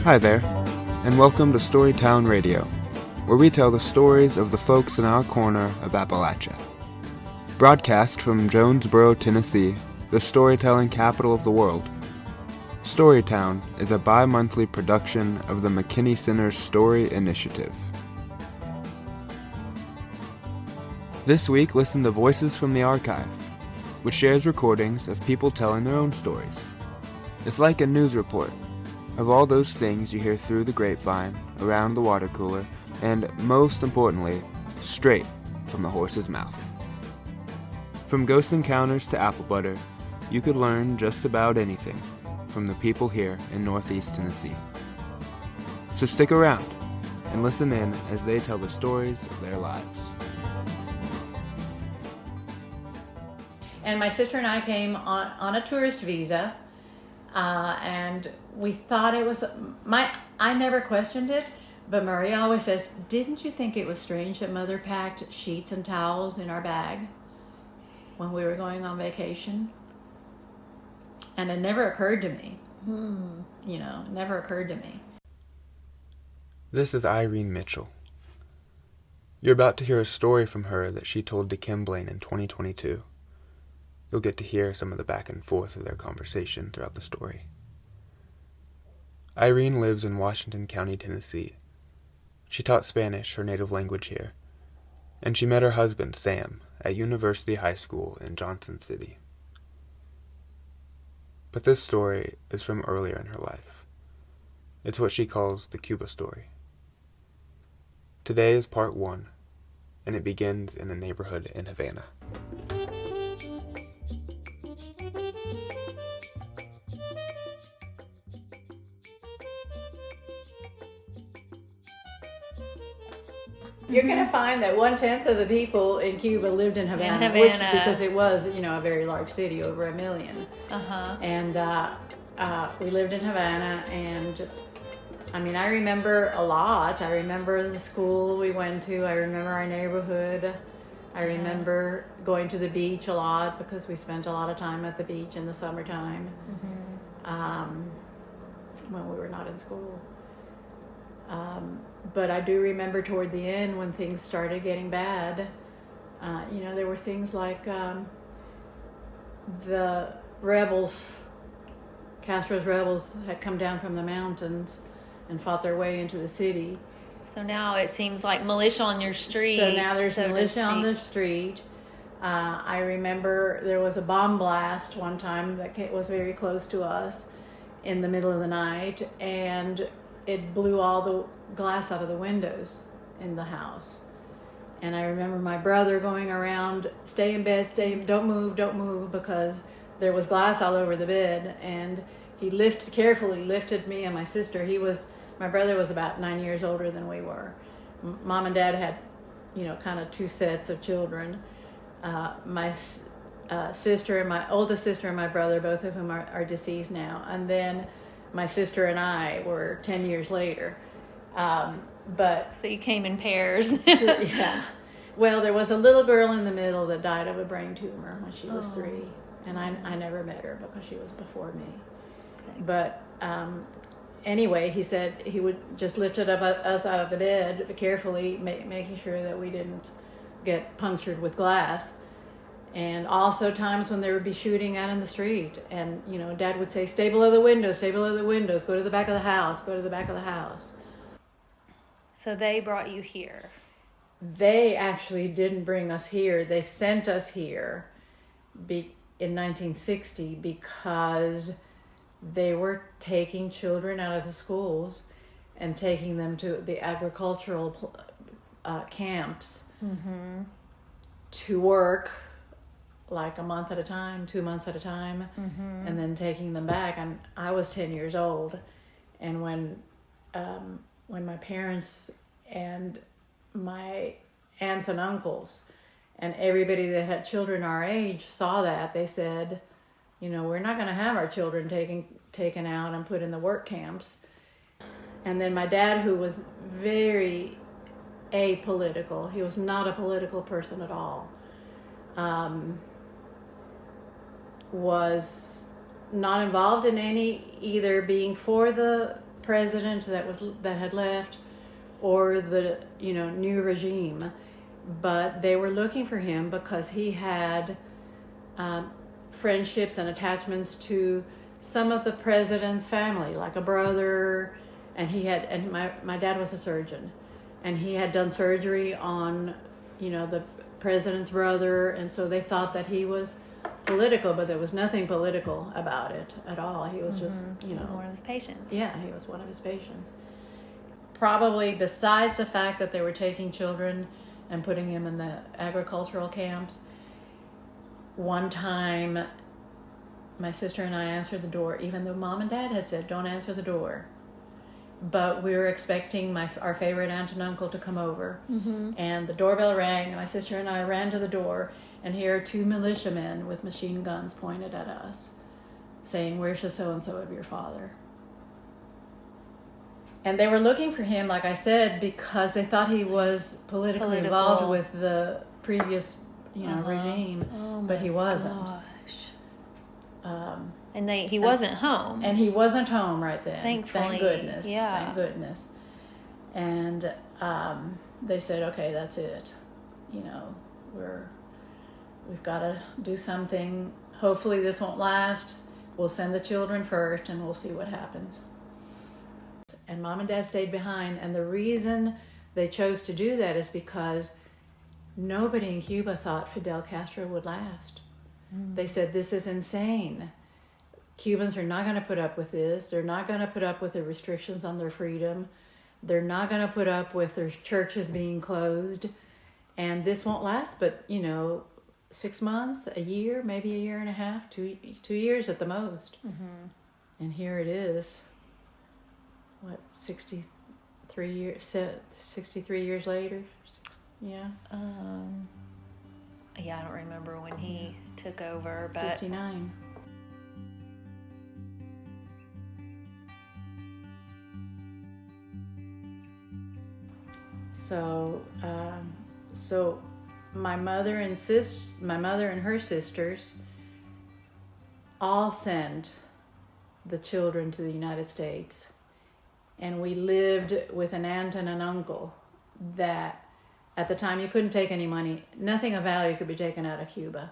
Hi there, and welcome to StoryTown Radio, where we tell the stories of the folks in our corner of Appalachia. Broadcast from Jonesborough, Tennessee, the storytelling capital of the world, StoryTown is a bi-monthly production of the McKinney Center's Story Initiative. This week, listen to Voices from the Archive, which shares recordings of people telling their own stories. It's like a news report of all those things you hear through the grapevine, around the water cooler, and, most importantly, straight from the horse's mouth. From ghost encounters to apple butter, you could learn just about anything from the people here in Northeast Tennessee. So stick around and listen in as they tell the stories of their lives. And my sister and I came on a tourist visa, and we thought it was I never questioned it, but Maria always says, didn't you think it was strange that Mother packed sheets and towels in our bag when we were going on vacation? And it never occurred to me. Never occurred to me. This is Irene Mitchell. You're about to hear a story from her that she told to Kim Blaine in 2022. You'll get to hear some of the back and forth of their conversation throughout the story. Irene lives in Washington County, Tennessee. She taught Spanish, her native language, here, and she met her husband, Sam, at University High School in Johnson City. But this story is from earlier in her life. It's what she calls the Cuba story. Today is part 1, and it begins in a neighborhood in Havana. You're going to find that 1/10 of the people in Cuba lived in Havana. Because it was, a very large city, over 1 million. And we lived in Havana, and I remember a lot. I remember the school we went to. I remember our neighborhood. I remember going to the beach a lot because we spent a lot of time at the beach in the summertime when we were not in school. But I do remember toward the end when things started getting bad. There were things like the rebels, Castro's rebels, had come down from the mountains and fought their way into the city. So now it seems like militia on your street. So now there's militia on the street. I remember there was a bomb blast one time that was very close to us in the middle of the night, and it blew all the glass out of the windows in the house. And I remember my brother going around, stay in bed, don't move, because there was glass all over the bed. And he carefully lifted me and my sister. My brother was about 9 years older than we were. Mom and Dad had, kind of 2 sets of children. My sister and my oldest sister and my brother, both of whom are deceased now. And then my sister and I were 10 years later. So you came in pairs. Yeah. Well, there was a little girl in the middle that died of a brain tumor when she was 3. And I never met her because she was before me. Okay. But anyway, he said he would just lift us out of the bed carefully, making sure that we didn't get punctured with glass. And also times when there would be shooting out in the street. And, Dad would say, stay below the windows, go to the back of the house. So they brought you here. They actually didn't bring us here. They sent us here in 1960 because they were taking children out of the schools and taking them to the agricultural camps to work like a month at a time, 2 months at a time, and then taking them back. And I was 10 years old, and when my parents and my aunts and uncles and everybody that had children our age saw that, they said, we're not going to have our children taken out and put in the work camps. And then my dad, who was very apolitical, he was not a political person at all, was not involved in any, either being for the president that had left, or the new regime, but they were looking for him because he had friendships and attachments to some of the president's family, like a brother, and my dad was a surgeon, and he had done surgery on the president's brother, and so they thought that he was political, but there was nothing political about it at all. He was just He was one of his patients. Yeah, he was one of his patients. Probably besides the fact that they were taking children and putting them in the agricultural camps, one time my sister and I answered the door, even though Mom and Dad had said don't answer the door. But we were expecting our favorite aunt and uncle to come over. And the doorbell rang, and my sister and I ran to the door, and here are two militiamen with machine guns pointed at us, saying, "Where's the so-and-so of your father?" And they were looking for him, like I said, because they thought he was politically involved with the previous regime, but he wasn't. Gosh. And he wasn't home. And he wasn't home right then. Thankfully. Thank goodness. Yeah. Thank goodness. And they said, okay, that's it. We've got to do something. Hopefully this won't last. We'll send the children first and we'll see what happens. And Mom and Dad stayed behind. And the reason they chose to do that is because nobody in Cuba thought Fidel Castro would last. They said, this is insane. Cubans are not going to put up with this. They're not going to put up with the restrictions on their freedom. They're not going to put up with their churches being closed. And this won't last but, 6 months, a year, maybe a year and a half, 2 years at the most. And here it is. 63 years later? Yeah. Yeah, I don't remember when he took over, but 59. So my mother and her sisters all sent the children to the United States, and we lived with an aunt and an uncle that at the time you couldn't take any money. Nothing of value could be taken out of Cuba.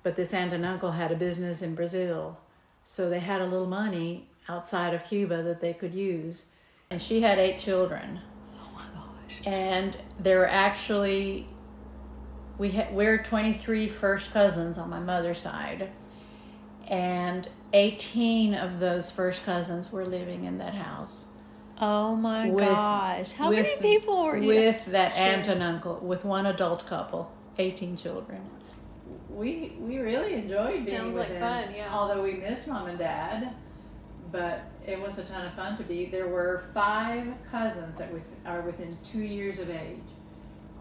But this aunt and uncle had a business in Brazil, so they had a little money outside of Cuba that they could use. And she had 8 children. oh my gosh. And there were actually, we're 23 first cousins on my mother's side. And 18 of those first cousins were living in that house. Oh my gosh. How many people were with that aunt and uncle, with one adult couple, 18 children. We really enjoyed being Sounds with like them. fun, yeah. Although we missed Mom and Dad, but it was a ton of fun to be. There were 5 cousins that are within 2 years of age.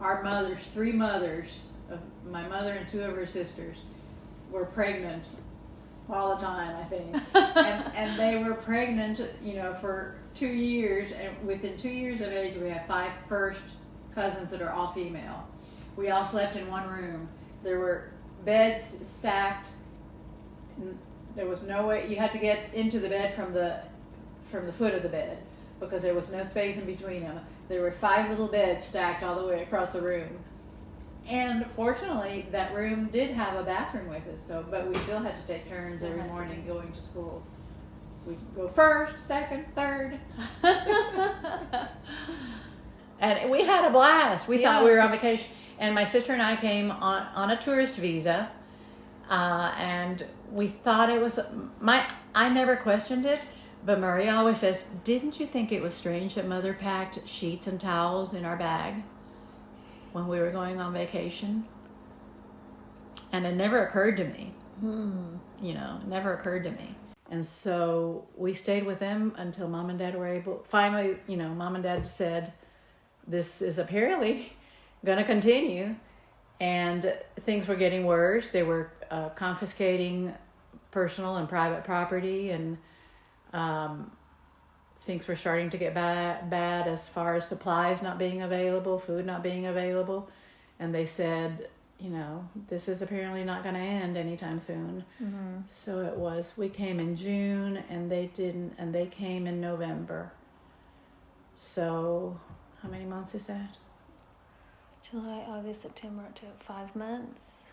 Our mothers, 3 mothers, of my mother and 2 of her sisters, were pregnant all the time, I think. and they were pregnant, for 2 years, and within 2 years of age, we have 5 first cousins that are all female. We all slept in one room. There were beds stacked. There was no way, you had to get into the bed from the foot of the bed because there was no space in between them. There were 5 little beds stacked all the way across the room. And fortunately, that room did have a bathroom with us, but we still had to take turns every morning going to school. We'd go first, second, third. And we had a blast. We thought we were on vacation. And my sister and I came on a tourist visa. And we thought it was, I never questioned it, but Maria always says, didn't you think it was strange that Mother packed sheets and towels in our bag when we were going on vacation? And it never occurred to me. Never occurred to me. And so we stayed with them until Mom and Dad were able, finally, Mom and Dad said, this is apparently going to continue. And things were getting worse. They were confiscating personal and private property, and things were starting to get bad as far as supplies not being available, food not being available. And they said, this is apparently not going to end anytime soon. So it was. We came in June, and they didn't, and they came in November. So, how many months is that? July, August, September, October, 5 months.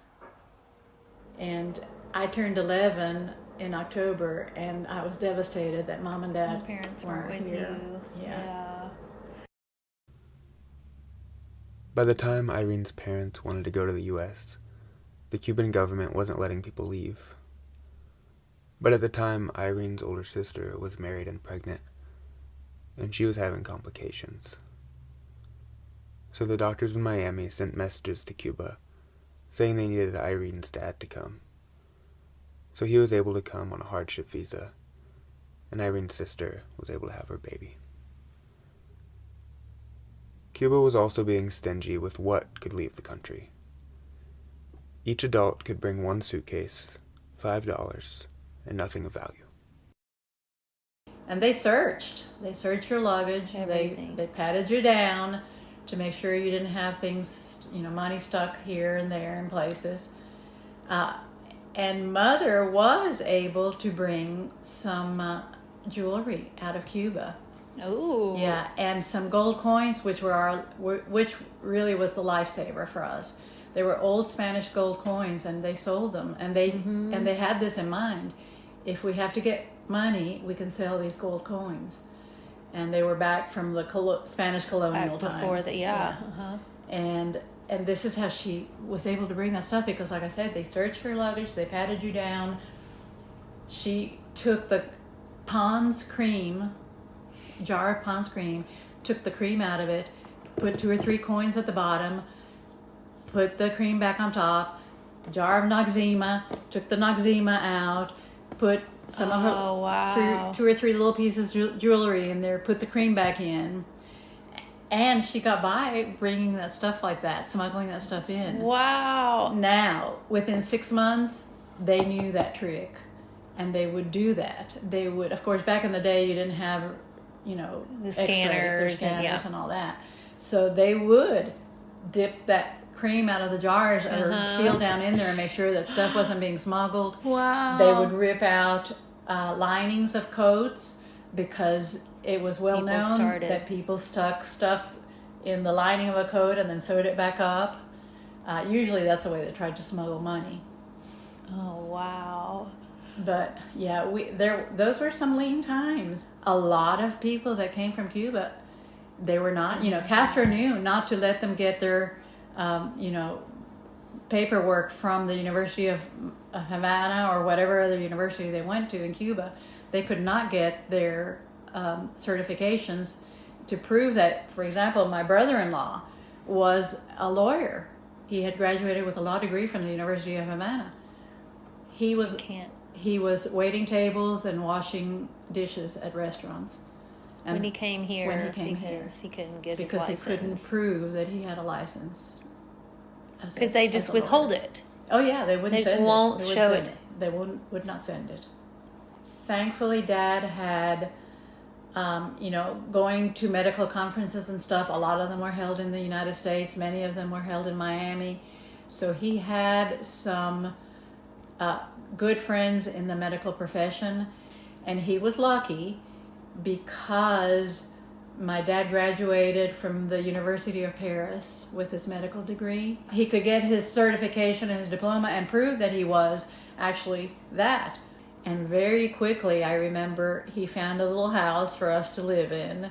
And I turned 11 in October, and I was devastated that Mom and Dad Your parents weren't with here. you. Yeah. By the time Irene's parents wanted to go to the U.S., the Cuban government wasn't letting people leave. But at the time, Irene's older sister was married and pregnant, and she was having complications. So the doctors in Miami sent messages to Cuba, saying they needed Irene's dad to come. So he was able to come on a hardship visa, and Irene's sister was able to have her baby. Cuba was also being stingy with what could leave the country. Each adult could bring one suitcase, $5, and nothing of value. And they searched. They searched your luggage. Everything. They patted you down to make sure you didn't have things, money stuck here and there in places. And Mother was able to bring some jewelry out of Cuba. Oh. Yeah, and some gold coins, which really was the lifesaver for us. They were old Spanish gold coins, and they sold them, and they had this in mind: if we have to get money, we can sell these gold coins. And they were back from the Spanish colonial time. Before that, yeah. Uh-huh. And this is how she was able to bring that stuff, because, like I said, they searched her luggage, they patted you down. She took the Pond's cream, jar of Pond's cream, took the cream out of it, put 2 or 3 coins at the bottom, put the cream back on top, jar of Noxzema, took the Noxzema out, put some of her 2 or 3 little pieces of jewelry in there, put the cream back in. And she got by bringing that stuff like that, smuggling that stuff in. Wow. Now, within 6 months, they knew that trick, and they would do that. They would, of course, back in the day, you didn't have, the scanners, and all that. So they would dip that cream out of the jars or feel down in there and make sure that stuff wasn't being smuggled. Wow. They would rip out linings of coats, because it was well known that people stuck stuff in the lining of a coat and then sewed it back up. Usually that's the way they tried to smuggle money. Oh, wow. But yeah, those were some lean times. A lot of people that came from Cuba, they were not, Castro knew not to let them get their, paperwork from the University of Havana or whatever other university they went to in Cuba. They could not get their certifications to prove that. For example, my brother-in-law was a lawyer. He had graduated with a law degree from the University of Havana. He was waiting tables and washing dishes at restaurants. And when he came here, he couldn't get his license. Because he couldn't prove that he had a license. Because they just withhold it. Oh yeah, they wouldn't send it. They won't show it. They would not send it. Thankfully, Dad had, going to medical conferences and stuff. A lot of them were held in the United States. Many of them were held in Miami. So he had some good friends in the medical profession. And he was lucky because my dad graduated from the University of Paris with his medical degree. He could get his certification and his diploma and prove that he was actually that. And very quickly, I remember he found a little house for us to live in.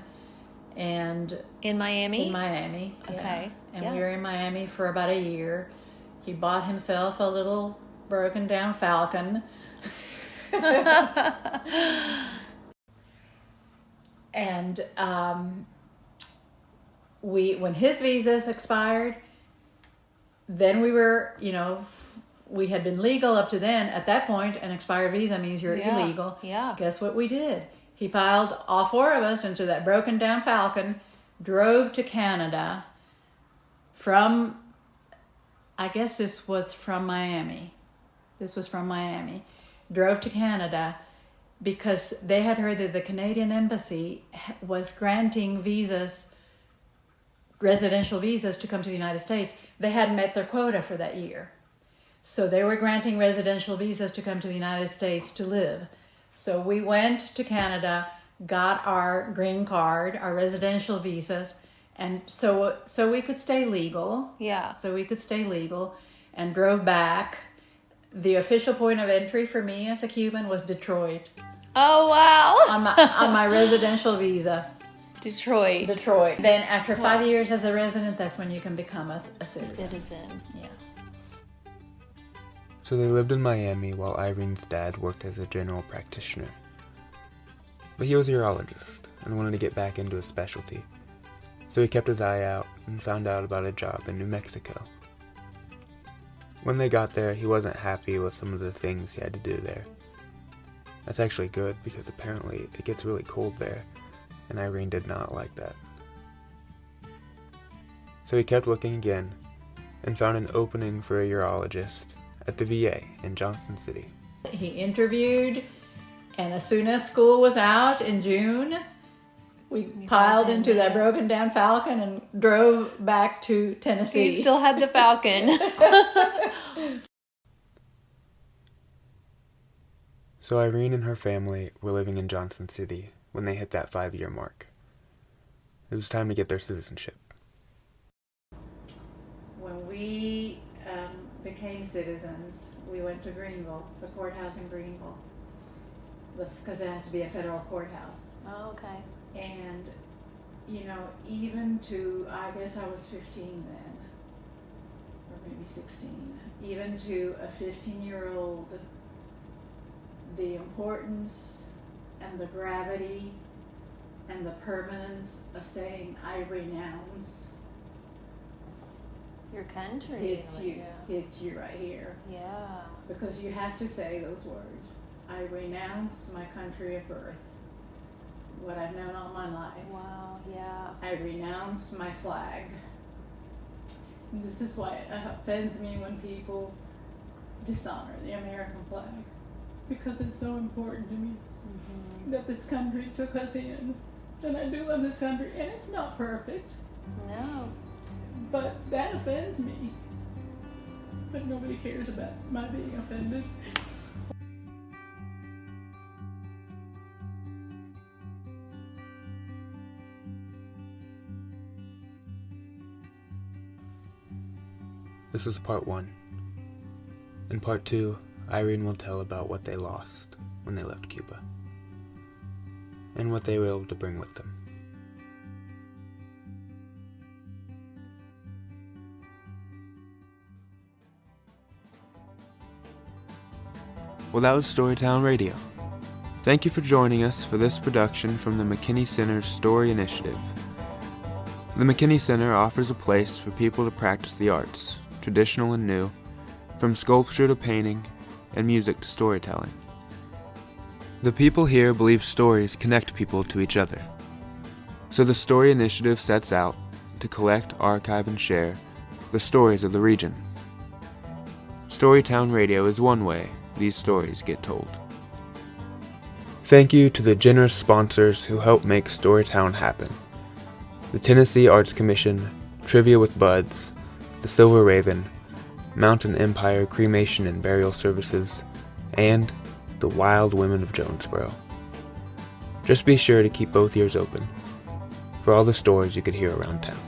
And in Miami? In Miami. Okay. Yeah. And we were in Miami for about a year. He bought himself a little broken down Falcon. And when his visas expired, then we were, we had been legal up to then. At that point, an expired visa means you're illegal. Yeah. Guess what we did? He piled all 4 of us into that broken down Falcon, drove to Canada from, I guess this was from Miami. Drove to Canada because they had heard that the Canadian Embassy was granting visas, residential visas, to come to the United States. They hadn't met their quota for that year. So they were granting residential visas to come to the United States to live. So we went to Canada, got our green card, our residential visas, and so we could stay legal. Yeah. So we could stay legal, and drove back. The official point of entry for me as a Cuban was Detroit. Oh, wow. on my residential visa. Detroit. Then after 5 years as a resident, that's when you can become a citizen. Yeah. So they lived in Miami while Irene's dad worked as a general practitioner. But he was a urologist and wanted to get back into his specialty. So he kept his eye out and found out about a job in New Mexico. When they got there, he wasn't happy with some of the things he had to do there. That's actually good because apparently it gets really cold there, and Irene did not like that. So he kept looking again and found an opening for a urologist at the VA in Johnson City. He interviewed, and as soon as school was out in June, we piled into that broken down Falcon and drove back to Tennessee. He still had the Falcon. So Irene and her family were living in Johnson City when they hit that 5-year mark. It was time to get their citizenship. When we became citizens, we went to Greenville, the courthouse in Greenville, because it has to be a federal courthouse. Oh, okay. And, even to, I guess I was 15 then, or maybe 16, even to a 15-year-old, the importance and the gravity and the permanence of saying, I renounce, Your country. hits you right here. Yeah. Because you have to say those words. I renounce my country of birth, what I've known all my life. Wow, yeah. I renounce my flag. And this is why it offends me when people dishonor the American flag, because it's so important to me that this country took us in. And I do love this country, and it's not perfect. No. But that offends me. But nobody cares about my being offended. This was part 1. In part 2, Irene will tell about what they lost when they left Cuba, and what they were able to bring with them. Well, that was StoryTown Radio. Thank you for joining us for this production from the McKinney Center's Story Initiative. The McKinney Center offers a place for people to practice the arts, traditional and new, from sculpture to painting, and music to storytelling. The people here believe stories connect people to each other. So the Story Initiative sets out to collect, archive, and share the stories of the region. StoryTown Radio is one way these stories get told. Thank you to the generous sponsors who help make Storytown happen. The Tennessee Arts Commission, Trivia with Buds, the Silver Raven, Mountain Empire Cremation and Burial Services, and the Wild Women of Jonesborough. Just be sure to keep both ears open for all the stories you could hear around town.